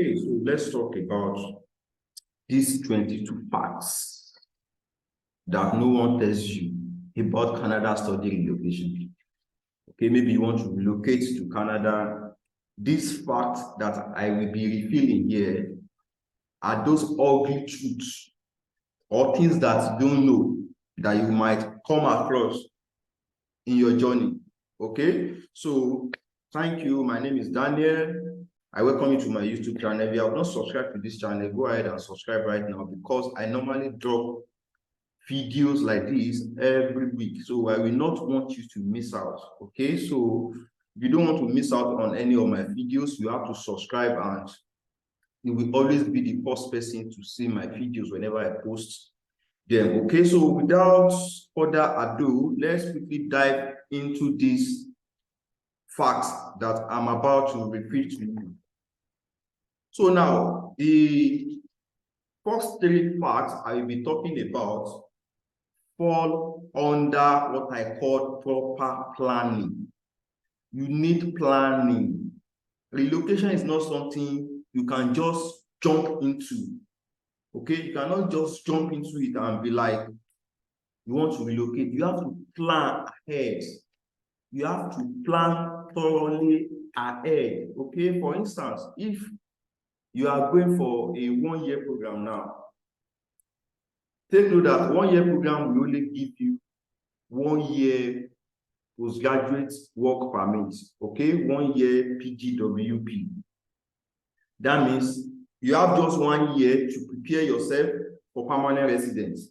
Okay, so let's talk about these 22 facts that no one tells you about Canada study relocation. Okay, maybe you want to relocate to Canada. These facts that I will be revealing here are those ugly truths or things that you don't know that you might come across in your journey. Okay, so thank you. My name is Daniel. I welcome you to my YouTube channel. If you have not subscribed to this channel, go ahead and subscribe right now, because I normally drop videos like this every week. So I will not want you to miss out. Okay, so if you don't want to miss out on any of my videos, you have to subscribe, and you will always be the first person to see my videos whenever I post them. Okay, so without further ado, let's quickly dive into these facts that I'm about to repeat to you. So now, the first three facts I will be talking about fall under what I call proper planning. You need planning. Relocation is not something you can just jump into. Okay, you cannot just jump into it and be like, you want to relocate. You have to plan ahead. You have to plan thoroughly ahead. Okay, for instance, if you are going for a 1-year program now, take note that 1-year program will only give you 1 year postgraduate work permit. Okay, 1 year PGWP. That means you have just 1 year to prepare yourself for permanent residence.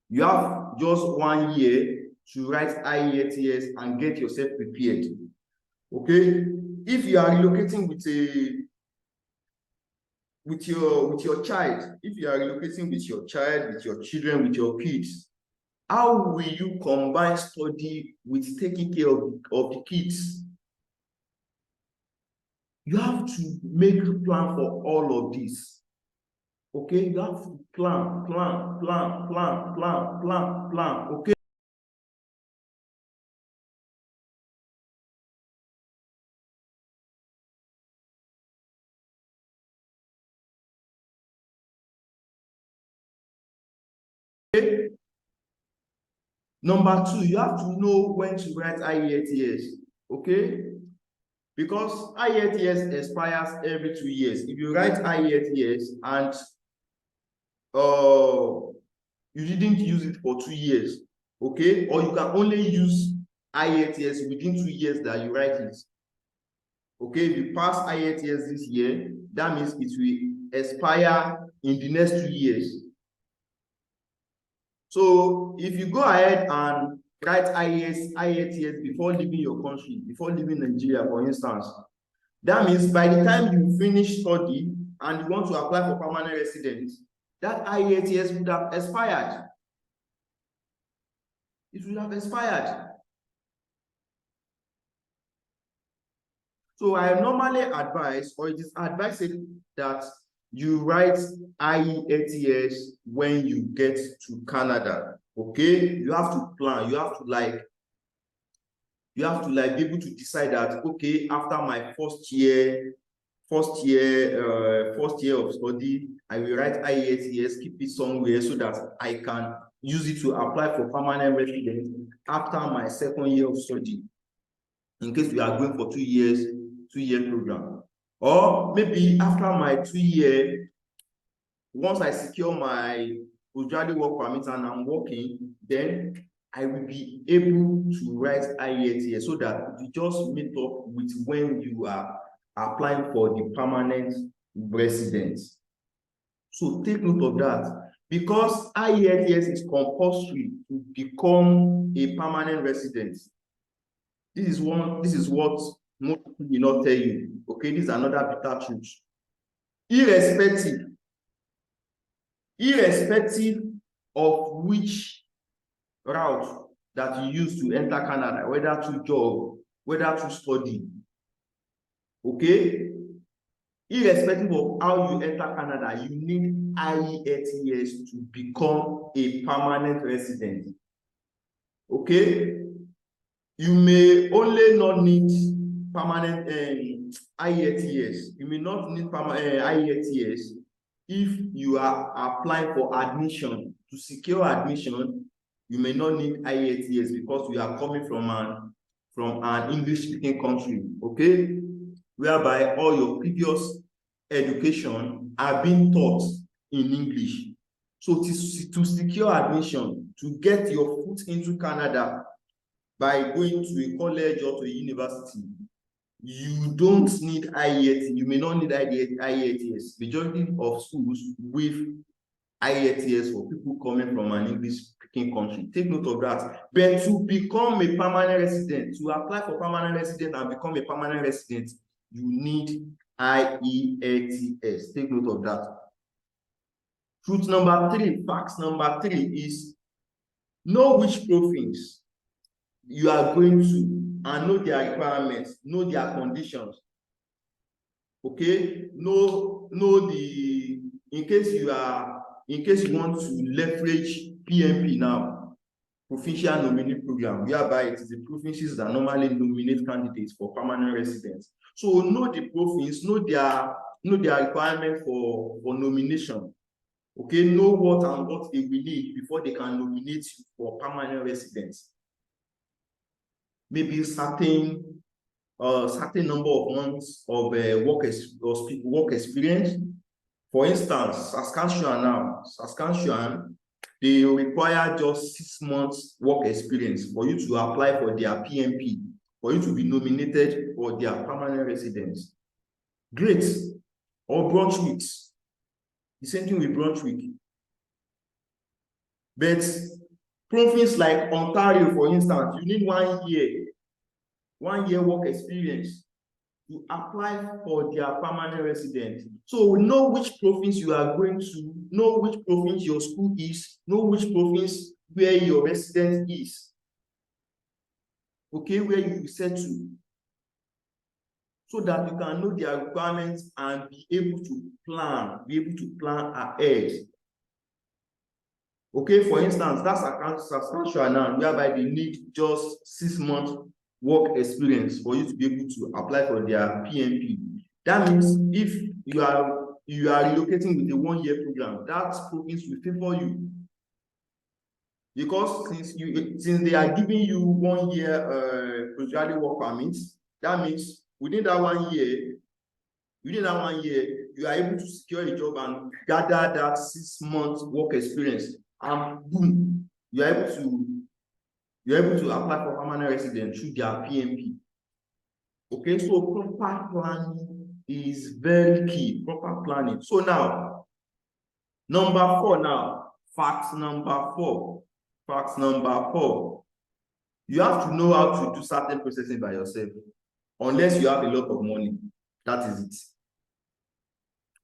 You have just 1 year to write IELTS and get yourself prepared. Okay, if you are relocating with your child, if you are relocating with your child, with your children, with your kids, how will you combine study with taking care of the kids? You have to make a plan for all of this. Okay, you have to plan. Okay. Number two, you have to know when to write IELTS. Okay, because IELTS expires every 2 years. If you write IELTS and you didn't use it for 2 years, okay, or you can only use IELTS within 2 years that you write it. Okay, if you pass IELTS this year, that means it will expire in the next 2 years. So if you go ahead and write IELTS before leaving your country, before leaving Nigeria, for instance, that means by the time you finish study and you want to apply for permanent residence, that IELTS would have expired. It would have expired. So I normally advise, or it is advised that you write IELTS when you get to Canada. Okay, you have to plan. You have to be able to decide that, okay, after my first year of study, I will write IELTS, keep it somewhere so that I can use it to apply for permanent residence after my second year of study, in case we are going for 2 years, 2-year program. Or maybe after my 2 year, once I secure my postgraduate work permit and I'm working, then I will be able to write IELTS so that you just meet up with when you are applying for the permanent residence. So take note of that, because IELTS is compulsory to become a permanent resident. This is what most people will not tell you. Okay, this is another bitter truth. Irrespective of which route that you use to enter Canada, whether to job, whether to study, okay, irrespective of how you enter Canada, you need IELTS to become a permanent resident. Okay, you may only not need permanent IELTS. You may not need IELTS if you are applying for admission. To secure admission, you may not need IELTS because you are coming from an English-speaking country, okay, whereby all your previous education are being taught in English. So to secure admission, to get your foot into Canada by going to a college or to a university, you don't need IELTS. You may not need IELTS. Majority of schools with IELTS for people coming from an English-speaking country. Take note of that. But to become a permanent resident, to apply for permanent resident and become a permanent resident, you need IELTS. Take note of that. Truth number 3, facts number 3 is know which province you are going to and know their requirements, know their conditions. Okay, know the, in case you want to leverage PNP now, provincial nominee program, whereby it is the provinces that normally nominate candidates for permanent residence. So know the province, know their requirement for nomination. Okay, know what and what they will need before they can nominate you for permanent residence. Maybe certain number of months of work experience. For instance, Saskatchewan, they require just 6 months work experience for you to apply for their PNP, for you to be nominated for their permanent residence. Great. Or Brunswick. The same thing with Brunswick. But province like Ontario, for instance, you need 1 year work experience to apply for their permanent residence. So know which province you are going to, know which province your school is, know which province where your residence is. Okay, where you settle. So that you can know their requirements and be able to plan ahead. Okay, for instance, that's Saskatchewan now, whereby they need just 6 months work experience for you to be able to apply for their PNP. That means if you are relocating with a 1-year program, that province will favor you. Because since they are giving you 1 year postgraduate work permits, that means within that 1 year, you are able to secure a job and gather that 6 months work experience, and boom, you are able to apply for permanent residence through their PNP. Okay, so proper planning is very key. Proper planning. So now, number 4 now, fact number 4. Fact number 4. You have to know how to do certain processing by yourself, unless you have a lot of money. That is it.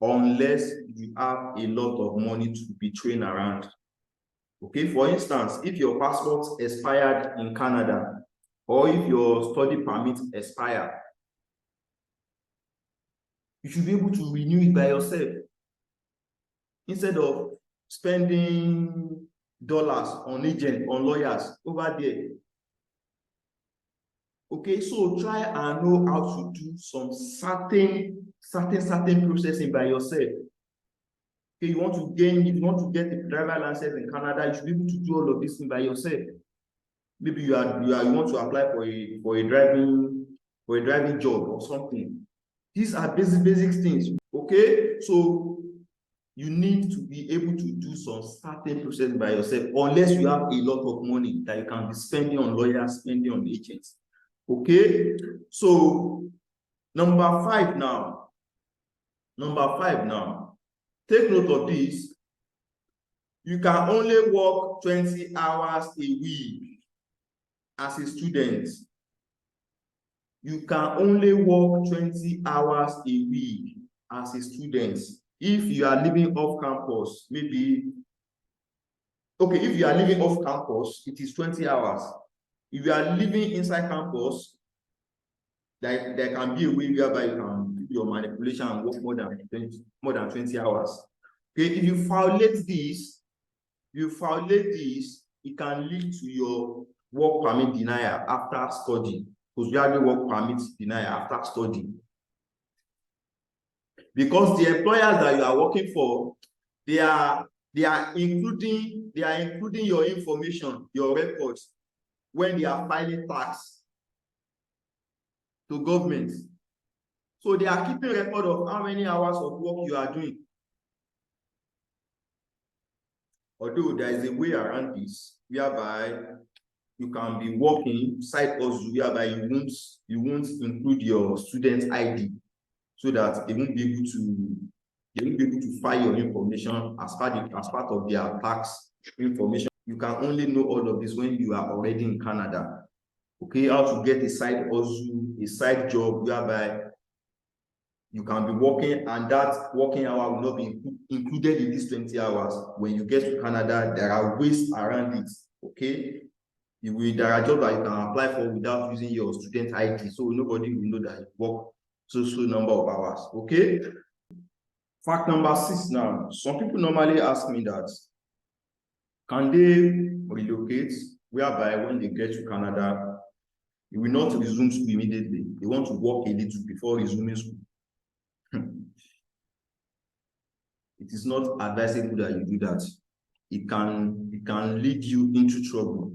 Unless you have a lot of money to be trained around. Okay, for instance, if your passport expired in Canada, or if your study permit expired, you should be able to renew it by yourself instead of spending dollars on agents, on lawyers over there. Okay, so try and know how to do some certain processing by yourself. Okay, you want to get a driver license in Canada, you should be able to do all of this thing by yourself. Maybe you want to apply for a driving job or something. These are basic things. Okay, so you need to be able to do some certain processing by yourself, unless you have a lot of money that you can be spending on lawyers, spending on agents. Okay, so number 5 now. Take note of this. You can only work 20 hours a week as a student. You can only work 20 hours a week as a student. If you are living off campus, maybe, okay, if you are living off campus, it is 20 hours. If you are living inside campus, there can be a way whereby you can do your manipulation and work more than 20 hours. Okay, if you violate this, it can lead to your work permit denial after study. postgraduate work permit denied after study. Because the employers that you are working for, they are including your information, your records, when they are filing tax to government. So they are keeping record of how many hours of work you are doing. Although there is a way around this, whereby you can be working side hustle, whereby you won't include your student ID, so that they won't be able to file your information as part of their tax information. You can only know all of this when you are already in Canada. Okay, how to get a side hustle, a side job, whereby you can be working, and that working hour will not be included in these 20 hours. When you get to Canada, there are ways around it. Okay, there are jobs that you can apply for without using your student ID, so nobody will know that you work so number of hours. Okay, fact number 6 now. Some people normally ask me that, can they relocate, whereby when they get to Canada, you will not resume school immediately. They want to work a little before resuming school. It is not advisable that you do that. It can lead you into trouble.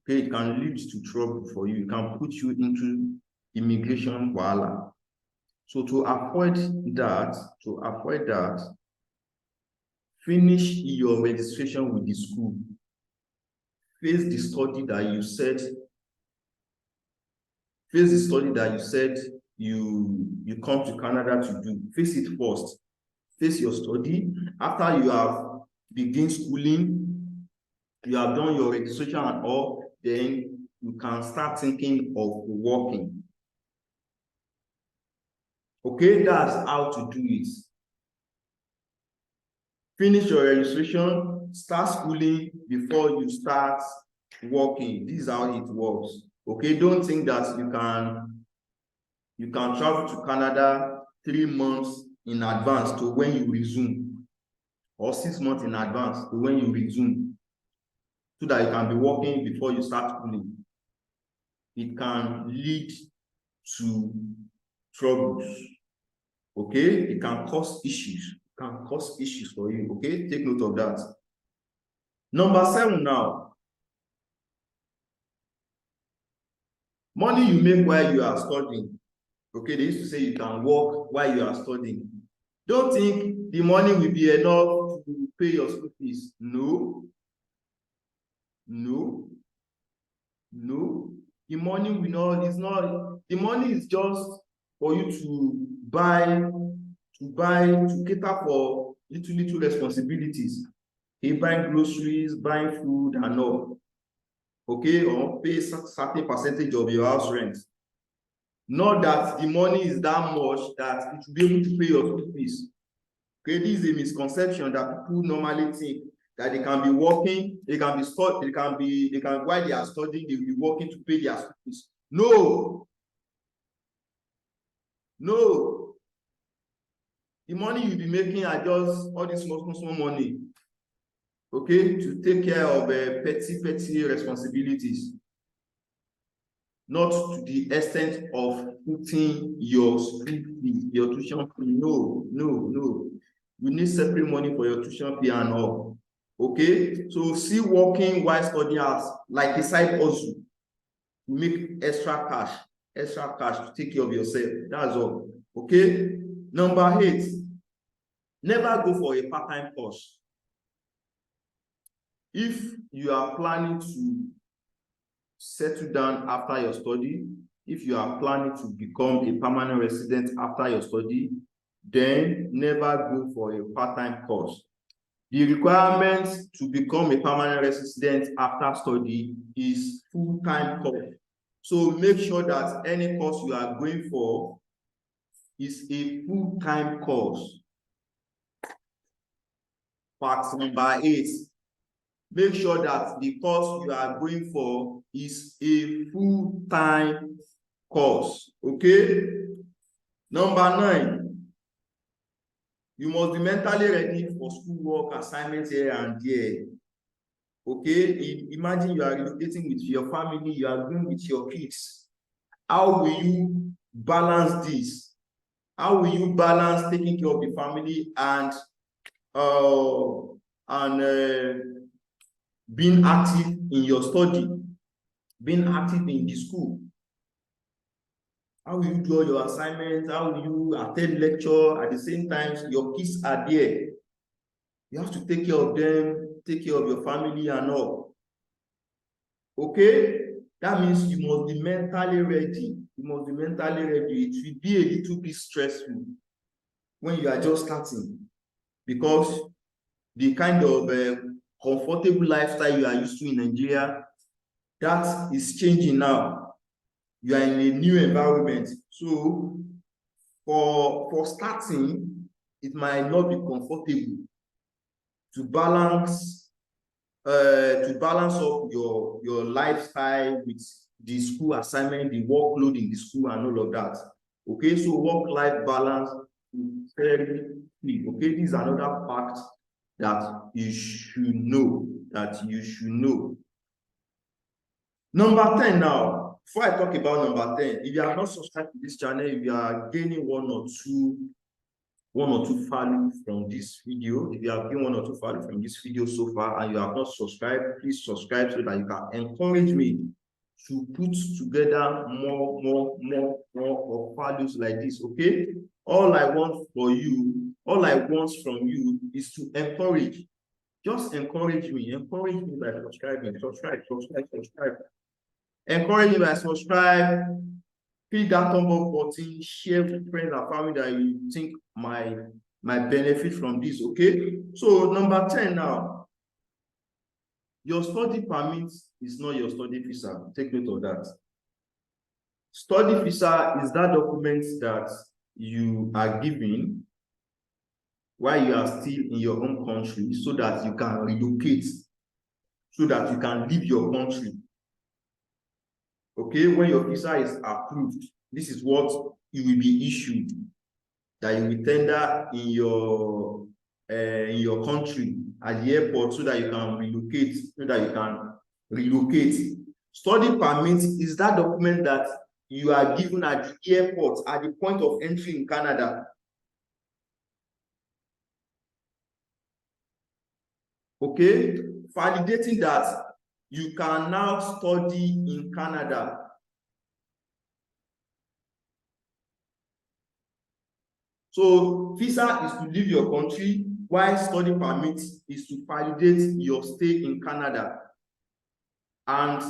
Okay, it can lead to trouble for you. It can put you into immigration wahala. So to avoid that, finish your registration with the school. Face the study that you said. Face the study that you said you come to Canada to do. Face it first. Face your study. After you have begun schooling, you have done your registration and all, then you can start thinking of working. Okay, that's how to do it. Finish your registration, start schooling before you start working. This is how it works. Okay, don't think that you can travel to Canada 3 months in advance to when you resume, or 6 months in advance to when you resume, so that you can be working before you start schooling. It can lead to troubles. Okay, it can cause issues. It can cause issues for you. Okay, take note of that. Number 7 now. Money you make while you are studying. Okay, they used to say you can work while you are studying. Don't think the money will be enough to pay your school fees. No. The money will not, it's not, the money is just for you to cater for little responsibilities. Okay, buying groceries, buying food and all. Okay, or pay a certain percentage of your house rent. Not that the money is that much that it will be able to pay your school fees. Okay, this is a misconception that people normally think that they can be working, while they are studying, they will be working to pay their school fees. No. The money you'll be making are just all this small money. Okay, to take care of petty responsibilities. Not to the extent of putting your school fee, your tuition fee. No. You need separate money for your tuition fee and all. Okay, so see working while studying as like a side hustle to make extra cash to take care of yourself. That's all. Okay, number 8, never go for a part-time course. If you are planning to settle down after your study, if you are planning to become a permanent resident after your study, then never go for a part-time course. The requirement to become a permanent resident after study is full-time course. So make sure that any course you are going for is a full-time course. Fact number 8, make sure that the course you are going for is a full-time course. Okay. Number 9, you must be mentally ready for schoolwork, assignments here and there. Okay, imagine you are relocating with your family, you are going with your kids. How will you balance this? How will you balance taking care of the family and being active in your study, being active in the school? How will you do all your assignments? How will you attend lecture at the same time your kids are there? You have to take care of them, take care of your family and all. Okay? That means you must be mentally ready. You must be mentally ready. It will be a little bit stressful when you are just starting, because the kind of comfortable lifestyle you are used to in Nigeria, that is changing now. You are in a new environment. So for starting, it might not be comfortable to balance up your lifestyle with the school assignment, the workload in the school and all of that. Okay, so work-life balance is very key. Okay, this is another fact that you should know, Number 10 now. Before I talk about number 10, if you have not subscribed to this channel, if you are gaining one or two value from this video, if you have gained one or two value from this video so far and you have not subscribed, please subscribe so that you can encourage me to put together more of values like this. Okay, all I want from you is to encourage. Just encourage me by subscribing. Subscribe. Encourage me by subscribe. Click that thumb up button, share with friends and family that you think might benefit from this. Okay, so number 10 now. Your study permit is not your study visa. Take note of that. Study visa is that document that you are given while you are still in your home country so that you can relocate, so that you can leave your country. Okay, when your visa is approved, this is what you will be issued, that you will tender in your country at the airport so that you can relocate. Study permit is that document that you are given at the airport at the point of entry in Canada. Okay, validating that you can now study in Canada. So visa is to leave your country, while study permit is to validate your stay in Canada. And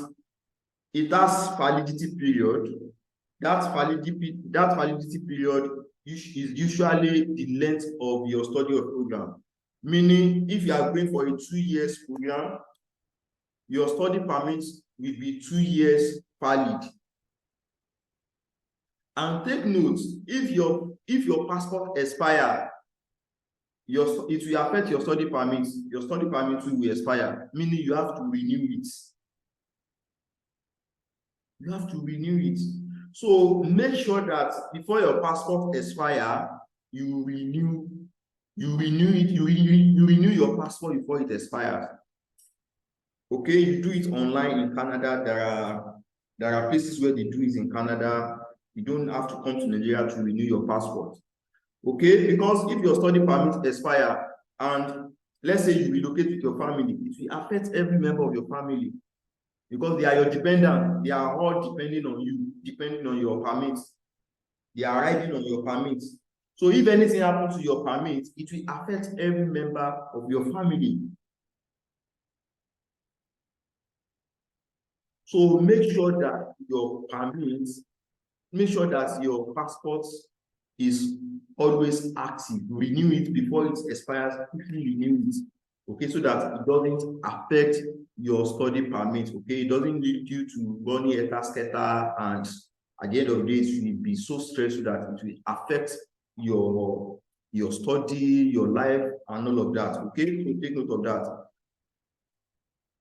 it has validity period. That validity period is usually the length of your study program. Meaning, if you are going for a 2 years program, your study permit will be 2 years valid. And take note, if your passport expires, it will affect your study permit. Your study permit will expire, meaning you have to renew it. You have to renew it. So make sure that before your passport expires, you renew your passport before it expires. Okay, you do it online in Canada. There are places where they do it in Canada. You don't have to come to Nigeria to renew your passport. Okay, because if your study permit expires and let's say you relocate with your family, it will affect every member of your family, because they are your dependent. They are all depending on you, depending on your permit. They are riding on your permit. So if anything happens to your permit, it will affect every member of your family. So make sure that your permit, make sure that your passport is always active. Renew it before it expires. Quickly renew it. Okay, so that it doesn't affect your study permit. Okay, it doesn't lead you to running eta, and at the end of the day, it will be so stressful that it will affect your study, your life, and all of that. Okay, so take note of that.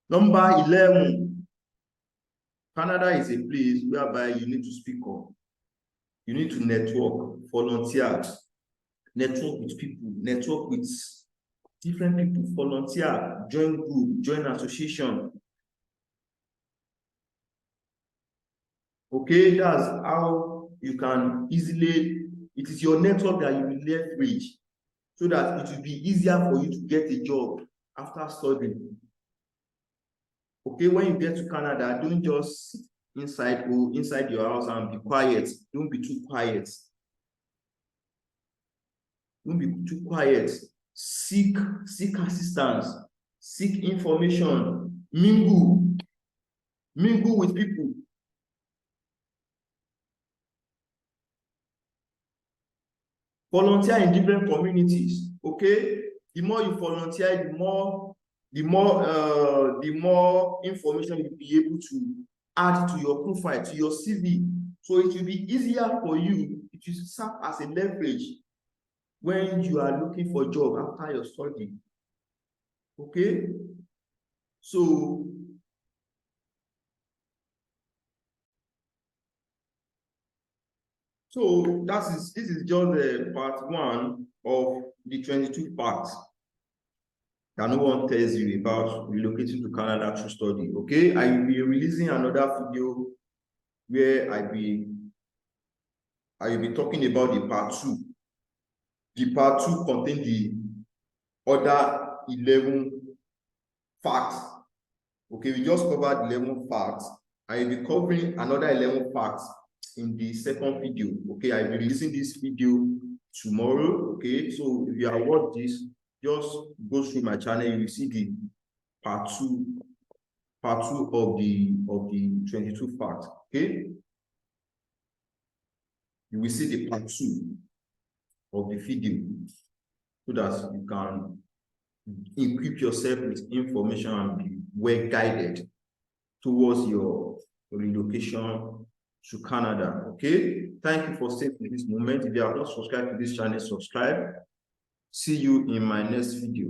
Number 11, Canada is a place whereby you need to speak up. You need to network, volunteer, network with people, network with different people, volunteer, join group, join association. Okay, that's how you can easily, it is your network that you will leverage so that it will be easier for you to get a job after studying. Okay, when you get to Canada, don't just sit inside your house and be quiet. Don't be too quiet. Don't be too quiet. Seek assistance, seek information, mingle with people. Volunteer in different communities. Okay, the more you volunteer, the more information you'll be able to add to your profile, to your CV. So it will be easier for you. It will serve as a leverage when you are looking for a job after your study. Okay, so this is just part 1 of the 22 facts that no one tells you about relocating to Canada through study. Okay, I will be releasing another video where I will be talking about the part 2. The part 2 contains the other 11 facts. Okay, we just covered 11 facts. I will be covering another 11 facts in the second video. Okay, I will be releasing this video tomorrow. Okay, so if you are watching this, just go through my channel. You will see the part 2 of the 22 facts. Okay, you will see the part 2 of the video so that you can equip yourself with information and be well guided towards your relocation to Canada. Okay, thank you for staying in this moment. If you have not subscribed to this channel, subscribe. See you in my next video.